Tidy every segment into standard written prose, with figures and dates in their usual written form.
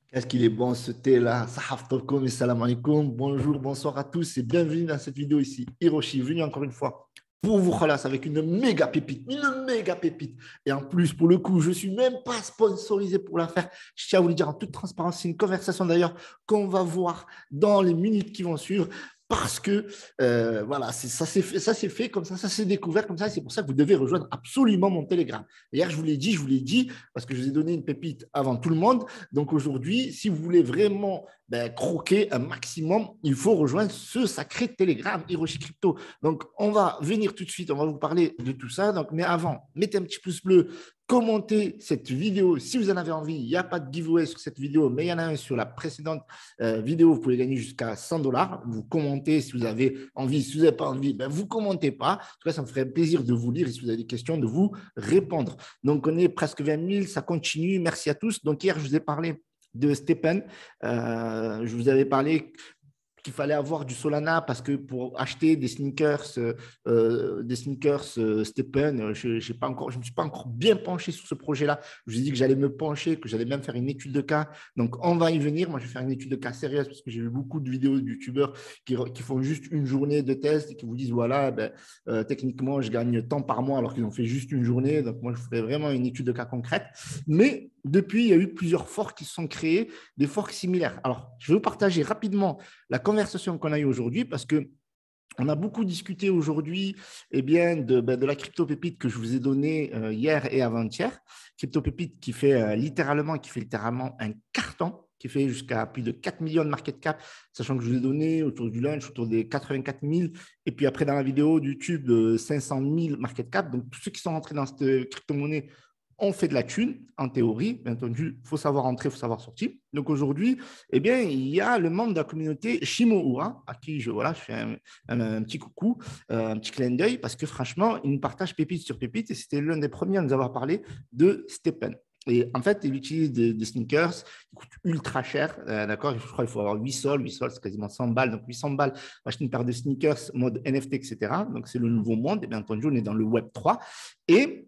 Qu'est-ce qu'il est bon ce thé-là. Sahaf Tolkom et salam alaikum. Bonjour, bonsoir à tous et bienvenue dans cette vidéo ici. Hiroshi, venu encore une fois pour vous khalas avec une méga pépite, une méga pépite. Et en plus, pour le coup, je ne suis même pas sponsorisé pour la faire. Je tiens à vous le dire en toute transparence. C'est une conversation d'ailleurs qu'on va voir dans les minutes qui vont suivre. Parce que voilà, ça s'est fait comme ça s'est découvert comme ça. C'est pour ça que vous devez rejoindre absolument mon Telegram. Hier, je vous l'ai dit, parce que je vous ai donné une pépite avant tout le monde. Donc aujourd'hui, si vous voulez vraiment croquer un maximum, il faut rejoindre ce sacré Telegram, Hiroshi Crypto. Donc on va venir tout de suite, on va vous parler de tout ça. Donc, mais avant, mettez un petit pouce bleu, commentez cette vidéo si vous en avez envie. Il n'y a pas de giveaway sur cette vidéo, mais il y en a un sur la précédente vidéo. Vous pouvez gagner jusqu'à 100 $. Vous commentez si vous avez envie. Si vous n'avez pas envie, ben, vous ne commentez pas. En tout cas, ça me ferait plaisir de vous lire et si vous avez des questions, de vous répondre. Donc, on est presque 20 000, ça continue. Merci à tous. Donc, hier, je vous ai parlé de Stephen. Je vous avais parlé qu'il fallait avoir du Solana parce que pour acheter des sneakers Stephen, je ne me suis pas encore bien penché sur ce projet-là. Je vous ai dit que j'allais me pencher, que j'allais même faire une étude de cas. Donc, on va y venir. Moi, je vais faire une étude de cas sérieuse parce que j'ai vu beaucoup de vidéos de youtubeurs qui font juste une journée de test et qui vous disent, voilà, techniquement, je gagne tant par mois alors qu'ils ont fait juste une journée. Donc, moi, je ferai vraiment une étude de cas concrète. Mais depuis, il y a eu plusieurs forks qui se sont créés, des forks similaires. Alors, je vais vous partager rapidement la conversation qu'on a eue aujourd'hui parce que on a beaucoup discuté aujourd'hui de la crypto-pépite que je vous ai donnée hier et avant-hier. Crypto-pépite qui fait littéralement un carton, qui fait jusqu'à plus de 4 millions de market cap, sachant que je vous ai donné autour du lunch, autour des 84 000, et puis après dans la vidéo de YouTube, de 500 000 market cap. Donc, tous ceux qui sont rentrés dans cette crypto-monnaie on fait de la thune, en théorie. Bien entendu, il faut savoir entrer, il faut savoir sortir. Donc aujourd'hui, il y a le membre de la communauté Shimoura, à qui je fais un petit coucou, un petit clin d'œil, parce que franchement, il nous partage pépite sur pépite, et c'était l'un des premiers à nous avoir parlé de Stephen. Et en fait, il utilise des sneakers qui coûtent ultra cher. D'accord, je crois qu'il faut avoir 8 sols. 8 sols, c'est quasiment 100 balles. Donc, 800 balles pour acheter une paire de sneakers mode NFT, etc. Donc, c'est le nouveau monde. Et bien entendu, on est dans le Web 3. Et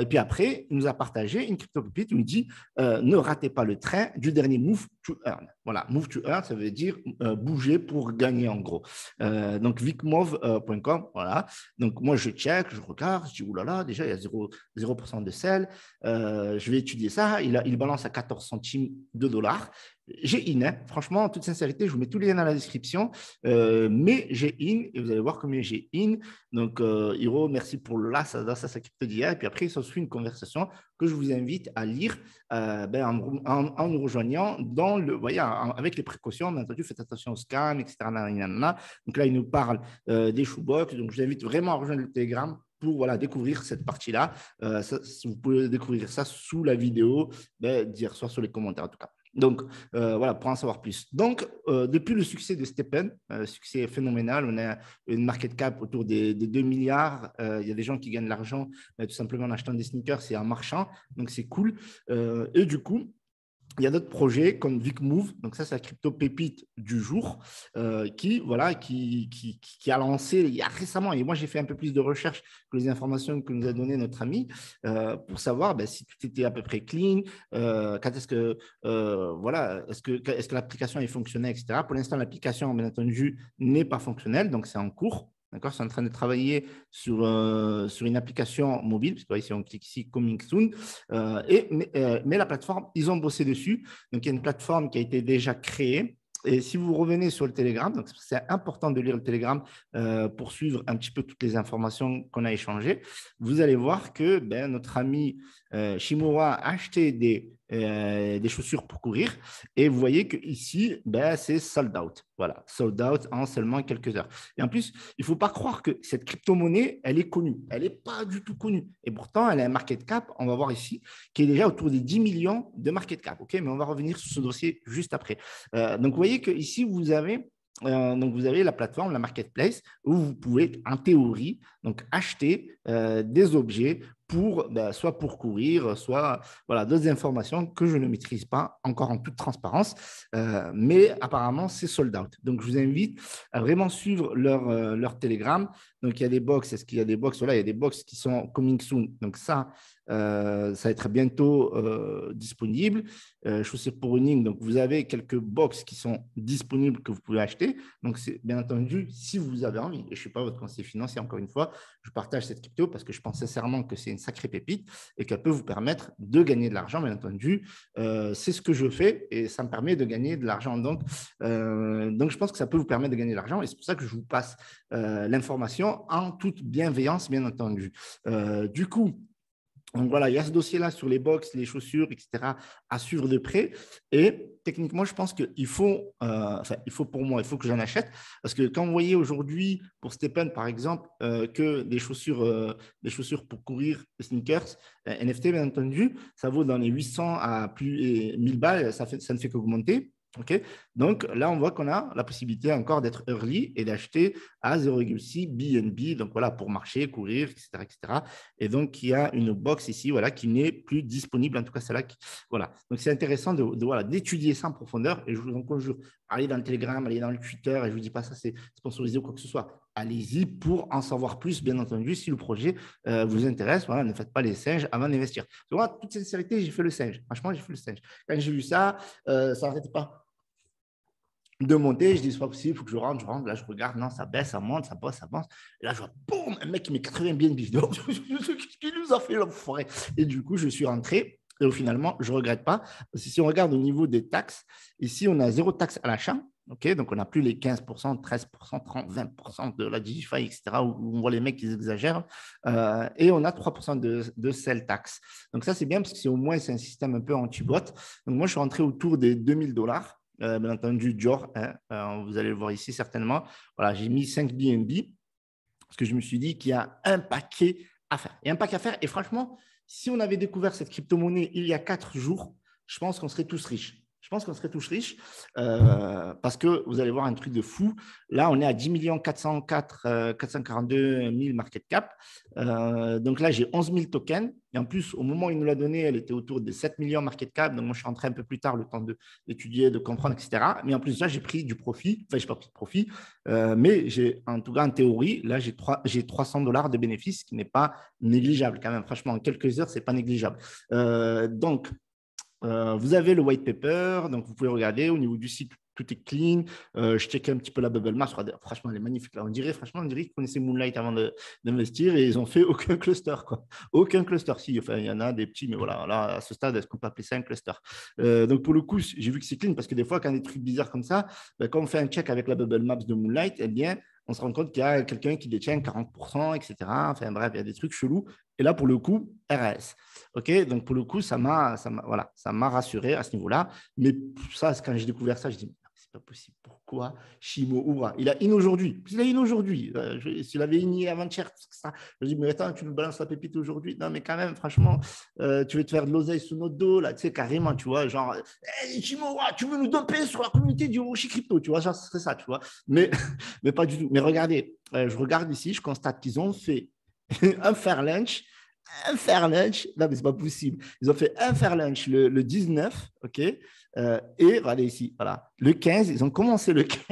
puis après, il nous a partagé une crypto-pépite où il dit ne ratez pas le train du dernier move to earn. Voilà, move to earn, ça veut dire bouger pour gagner en gros. Donc, vicmove.com, voilà. Donc, moi, je check, je regarde, je dis oulala, déjà, il y a 0% de sel. Je vais étudier ça. Il balance à 14 centimes de dollars. J'ai in, hein. Franchement, en toute sincérité, je vous mets tous les liens dans la description. Mais j'ai in et vous allez voir combien j'ai in. Donc, Hiro, merci pour ça crypto d'hier. Et puis après, il s'ensuit une conversation que je vous invite à lire en nous rejoignant dans avec les précautions. Bien entendu, faites attention au scam, etc. Donc là, il nous parle des shoebox. Donc, je vous invite vraiment à rejoindre le Telegram pour découvrir cette partie-là. Vous pouvez découvrir ça sous la vidéo d'hier soir sur les commentaires en tout cas. Donc, pour en savoir plus. Donc, depuis le succès de Stephen, succès phénoménal, on a une market cap autour des 2 milliards. Il y a des gens qui gagnent de l'argent tout simplement en achetant des sneakers et en marchant. Donc, c'est cool. Et du coup, il y a d'autres projets comme VicMove, donc ça c'est la crypto pépite du jour, qui a lancé il y a récemment, et moi j'ai fait un peu plus de recherche que les informations que nous a donné notre ami, pour savoir si tout était à peu près clean, quand est-ce que, est-ce que l'application est fonctionnelle, etc. Pour l'instant, l'application, bien entendu, n'est pas fonctionnelle, donc c'est en cours. D'accord, je suis en train de travailler sur une application mobile, parce que ici on clique ici Coming Soon, mais la plateforme, ils ont bossé dessus. Donc il y a une plateforme qui a été déjà créée. Et si vous revenez sur le Telegram, donc c'est important de lire le Telegram pour suivre un petit peu toutes les informations qu'on a échangées, vous allez voir que notre ami Shimura a acheté des chaussures pour courir et vous voyez qu'ici, c'est sold out. Voilà, sold out en seulement quelques heures. Et en plus, il ne faut pas croire que cette crypto-monnaie, elle est connue. Elle n'est pas du tout connue. Et pourtant, elle a un market cap, on va voir ici, qui est déjà autour des 10 millions de market cap. Okay, mais on va revenir sur ce dossier juste après. Donc, vous voyez qu'ici, vous avez la plateforme, la marketplace, où vous pouvez, en théorie, acheter des objets soit pour courir, soit d'autres informations que je ne maîtrise pas encore en toute transparence, mais apparemment c'est sold out. Donc je vous invite à vraiment suivre leur Telegram. Donc il y a des box, est-ce qu'il y a des box? Voilà, il y a des box qui sont coming soon. Donc ça, Ça va être bientôt disponible. Chaussures pour running, donc vous avez quelques box qui sont disponibles que vous pouvez acheter. Donc, c'est bien entendu, si vous avez envie, et je ne suis pas votre conseiller financier, encore une fois, je partage cette crypto parce que je pense sincèrement que c'est une sacrée pépite et qu'elle peut vous permettre de gagner de l'argent, bien entendu. C'est ce que je fais et ça me permet de gagner de l'argent. Donc, je pense que ça peut vous permettre de gagner de l'argent et c'est pour ça que je vous passe l'information en toute bienveillance, bien entendu. Du coup, donc voilà, il y a ce dossier-là sur les box, les chaussures, etc., à suivre de près. Et techniquement, je pense qu'il faut, il faut pour moi, il faut que j'en achète. Parce que quand vous voyez aujourd'hui, pour Stephen, par exemple, que des chaussures pour courir, des sneakers, NFT, bien entendu, ça vaut dans les 800 à plus et 1000 balles, ça ne fait qu'augmenter. Okay. Donc là, on voit qu'on a la possibilité encore d'être early et d'acheter à 0,6 BNB, donc voilà, pour marcher, courir, etc., etc. Et donc, il y a une box ici voilà, qui n'est plus disponible, en tout cas celle-là. Voilà. Donc, c'est intéressant voilà, d'étudier ça en profondeur et je vous en conjure, allez dans le Telegram, allez dans le Twitter et je ne vous dis pas ça, c'est sponsorisé ou quoi que ce soit. Allez-y pour en savoir plus, bien entendu, si le projet vous intéresse. Voilà, ne faites pas les singes avant d'investir. Moi, toute sincérité, j'ai fait le singe. Franchement, j'ai fait le singe. Quand j'ai vu ça, ça n'arrêtait pas de monter, je dis c'est pas possible, il faut que je rentre, là je regarde, non, ça baisse, ça monte, ça passe, ça avance. Et là je vois, boum, un mec qui met 80 BNB. Je dis, oh, qu'est-ce qu'il nous a fait l'enfoiré? Et du coup, je suis rentré. Et finalement, je ne regrette pas. Parce que si on regarde au niveau des taxes, ici, on a zéro taxe à l'achat. Okay, donc, on n'a plus les 15%, 13%, 30%, 20% de la DigiFi, etc., où on voit les mecs qui exagèrent. Et on a 3% de sell tax. Donc, ça, c'est bien parce que c'est au moins c'est un système un peu anti-bot. Donc, moi, je suis rentré autour des $2000. Bien entendu, Dior, hein, vous allez le voir ici certainement. Voilà, j'ai mis 5 BNB parce que je me suis dit qu'il y a un paquet à faire. Il y a un paquet à faire. Et franchement, si on avait découvert cette crypto-monnaie il y a 4 jours, je pense qu'on serait tous riches. Je pense qu'on serait tous riches parce que vous allez voir un truc de fou. Là, on est à 10 442 000 market cap. Donc là, j'ai 11 000 tokens. Et en plus, au moment où il nous l'a donné, elle était autour de 7 millions market cap. Donc moi, je suis rentré un peu plus tard, le temps d'étudier, de comprendre, etc. Mais en plus de ça, j'ai pris du profit. Enfin, je n'ai pas pris de profit. Mais en tout cas, en théorie, là, j'ai $300 de bénéfices, ce qui n'est pas négligeable quand même. Franchement, en quelques heures, ce n'est pas négligeable. Donc, vous avez le white paper, donc vous pouvez regarder au niveau du site, tout est clean. Je checkais un petit peu la bubble map. Franchement, elle est magnifique. Là, on dirait qu'ils connaissaient Moonlight avant d'investir et ils n'ont fait aucun cluster, quoi. Aucun cluster. Si, enfin, il y en a des petits, mais voilà, là, à ce stade, est-ce qu'on peut appeler ça un cluster? Donc, pour le coup, j'ai vu que c'est clean parce que des fois, quand il y a des trucs bizarres comme ça, ben, quand on fait un check avec la bubble maps de Moonlight, eh bien, on se rend compte qu'il y a quelqu'un qui détient 40%, etc. Enfin, bref, il y a des trucs chelous. Et là, pour le coup, RS. OK, donc pour le coup, ça m'a rassuré à ce niveau-là. Mais ça, quand j'ai découvert ça, je dis, c'est pas possible. Pourquoi Shimo Oura? Il a in aujourd'hui. Il a in aujourd'hui. S'il avait in avant-hier, ça. Je dis, mais attends, tu nous balances la pépite aujourd'hui? Non, mais quand même, franchement, tu veux te faire de l'oseille sous notre dos, là, tu sais, carrément, tu vois, genre, hey, Shimo Oura, tu veux nous domper sur la communauté du Hiroshi Crypto, tu vois, genre, ce serait ça, tu vois. Mais, mais pas du tout. Mais regardez, je regarde ici, je constate qu'ils ont fait un fair lunch. Un fair lunch, non mais c'est pas possible. Ils ont fait un fair lunch le 19, ok, et regardez ici, voilà, le 15, ils ont commencé le 15.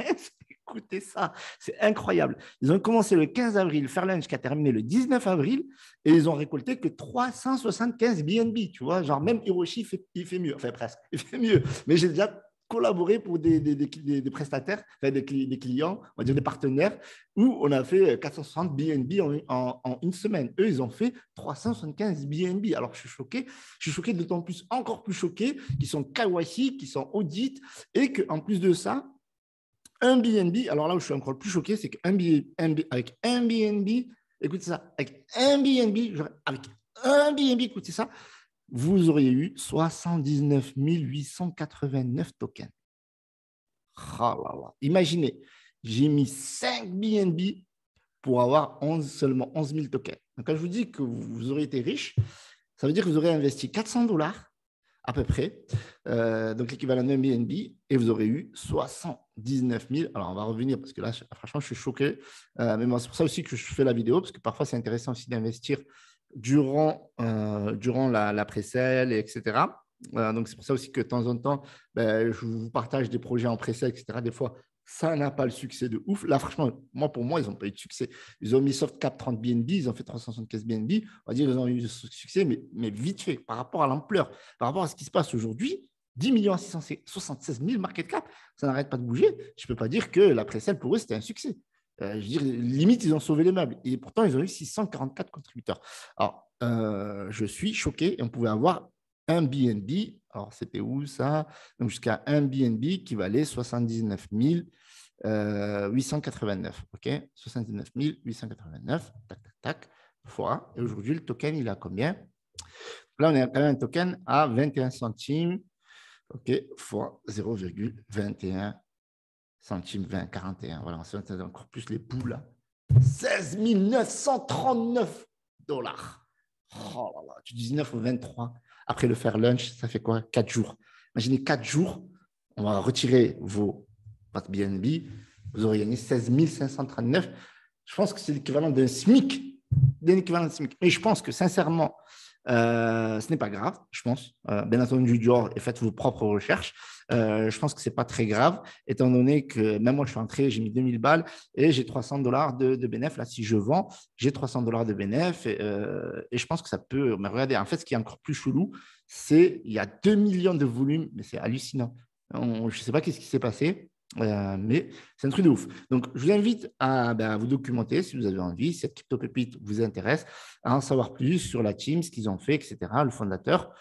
Écoutez ça, c'est incroyable. Ils ont commencé le 15 avril, fair lunch qui a terminé le 19 avril, et ils ont récolté que 375 BNB, tu vois, genre même Hiroshi, il fait mieux, enfin presque, il fait mieux. Mais j'ai déjà collaboré pour des prestataires, enfin des clients, on va dire des partenaires, où on a fait 460 BNB en une semaine. Eux, ils ont fait 375 BNB. Alors, je suis choqué d'autant plus, encore plus choqué, qu'ils sont KYC, qu'ils sont audit, et qu'en plus de ça, un BNB, alors là où je suis encore plus choqué, c'est avec un BNB, écoutez ça, avec un BNB, écoutez ça, vous auriez eu 79 889 tokens. Oh là là. Imaginez, j'ai mis 5 BNB pour avoir seulement 11 000 tokens. Donc, quand je vous dis que vous aurez été riche, ça veut dire que vous aurez investi $400 à peu près, donc l'équivalent d'un BNB, et vous aurez eu 79 000. Alors, on va revenir parce que là, franchement, je suis choqué. Mais bon, c'est pour ça aussi que je fais la vidéo, parce que parfois, c'est intéressant aussi d'investir durant la pré-sale, etc. Donc, c'est pour ça aussi que de temps en temps, je vous partage des projets en pré-sale, etc. Des fois, Ça n'a pas le succès de ouf. Là, franchement, pour moi, ils n'ont pas eu de succès. Ils ont mis Softcap 30 BNB, ils ont fait 375 BNB. On va dire qu'ils ont eu du succès, mais vite fait, par rapport à l'ampleur, par rapport à ce qui se passe aujourd'hui. 10 676 000 market cap, ça n'arrête pas de bouger. Je ne peux pas dire que la pré-sale, pour eux, c'était un succès. Je veux dire, limite, ils ont sauvé les meubles. Et pourtant, ils ont eu 644 contributeurs. Alors, je suis choqué. Et on pouvait avoir un BNB. Alors, c'était où ça? Donc, jusqu'à un BNB qui valait 79 889. OK? 79 889. Tac, tac, tac. Fois. Et aujourd'hui, le token, il a combien? Là, on a quand même un token à 21 centimes. OK, fois 0,21 centimes 20, 41. Voilà, on s'entend encore plus les poules là. 16 939 dollars. Oh là là, du 19 au 23. Après le faire lunch, ça fait quoi? 4 jours. Imaginez 4 jours, on va retirer votre BNB, vous aurez gagné 16 539. Je pense que c'est l'équivalent d'un SMIC. Mais je pense que sincèrement, ce n'est pas grave, je pense. Bien entendu, Dior, et faites vos propres recherches. Je pense que ce n'est pas très grave, étant donné que même moi, je suis entré, j'ai mis 2000 balles et j'ai 300 dollars de bénéfice. Là, si je vends, j'ai 300 dollars de bénéfice et je pense que ça peut. Mais regardez, en fait, ce qui est encore plus chelou, c'est qu'il y a 2 millions de volumes, mais c'est hallucinant. Je ne sais pas qu'est-ce qui s'est passé. Mais c'est un truc de ouf. Donc, je vous invite à vous documenter si vous avez envie, si cette crypto-pépite vous intéresse, à en savoir plus sur la team, ce qu'ils ont fait, etc., le fondateur,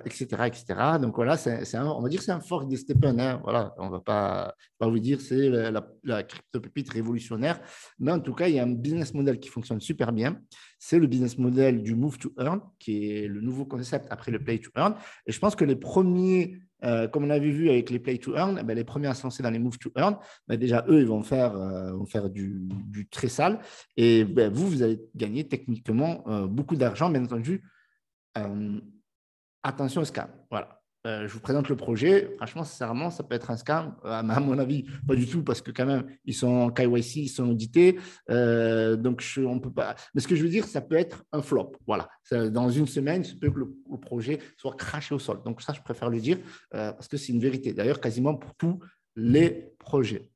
etc., etc. Donc, voilà, on va dire que c'est un fork des Stephen. Hein, voilà, on ne va pas vous dire que c'est la crypto-pépite révolutionnaire, mais en tout cas, il y a un business model qui fonctionne super bien. C'est le business model du Move to Earn, qui est le nouveau concept après le Play to Earn. Et je pense que les premiers comme on avait vu avec les Play to Earn, les premiers à se lancer dans les Move to Earn, déjà, eux, ils vont faire du très sale. Et vous allez gagner techniquement beaucoup d'argent, bien entendu. Attention au scam. Voilà. Je vous présente le projet. Franchement, sincèrement, ça peut être un scam. À mon avis, pas du tout, parce que quand même, ils sont KYC, ils sont audités. Donc, on peut pas. Mais ce que je veux dire, ça peut être un flop. Voilà. Dans une semaine, il se peut que le projet soit craché au sol. Donc, ça, je préfère le dire parce que c'est une vérité. D'ailleurs, quasiment pour tous les projets.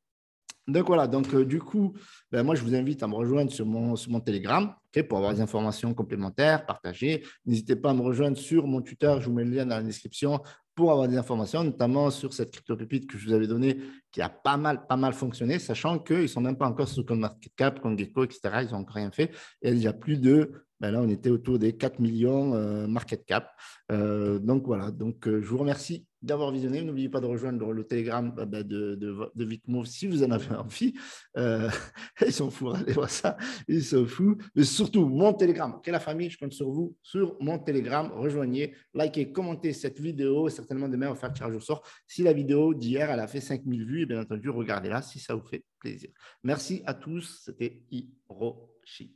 Donc voilà, donc du coup, moi je vous invite à me rejoindre sur mon Telegram pour avoir des informations complémentaires, partagées. N'hésitez pas à me rejoindre sur mon Twitter, je vous mets le lien dans la description pour avoir des informations, notamment sur cette crypto-pépite que je vous avais donnée qui a pas mal fonctionné, sachant qu'ils ne sont même pas encore sur CoinMarketCap, CoinGecko, etc. Ils n'ont encore rien fait. Et il y a déjà plus de, là on était autour des 4 millions market cap. Donc voilà, donc je vous remercie d'avoir visionné. N'oubliez pas de rejoindre le Telegram de VicMove si vous en avez envie. Ils sont fous, allez voir ça, ils sont fous. Mais surtout, mon Telegram, quelle la famille, je compte sur vous, sur mon Telegram. Rejoignez, likez, commentez cette vidéo. Certainement, demain, on va faire tirage au sort. Si la vidéo d'hier, elle a fait 5000 vues, et bien entendu, regardez-la si ça vous fait plaisir. Merci à tous, c'était Hiroshi.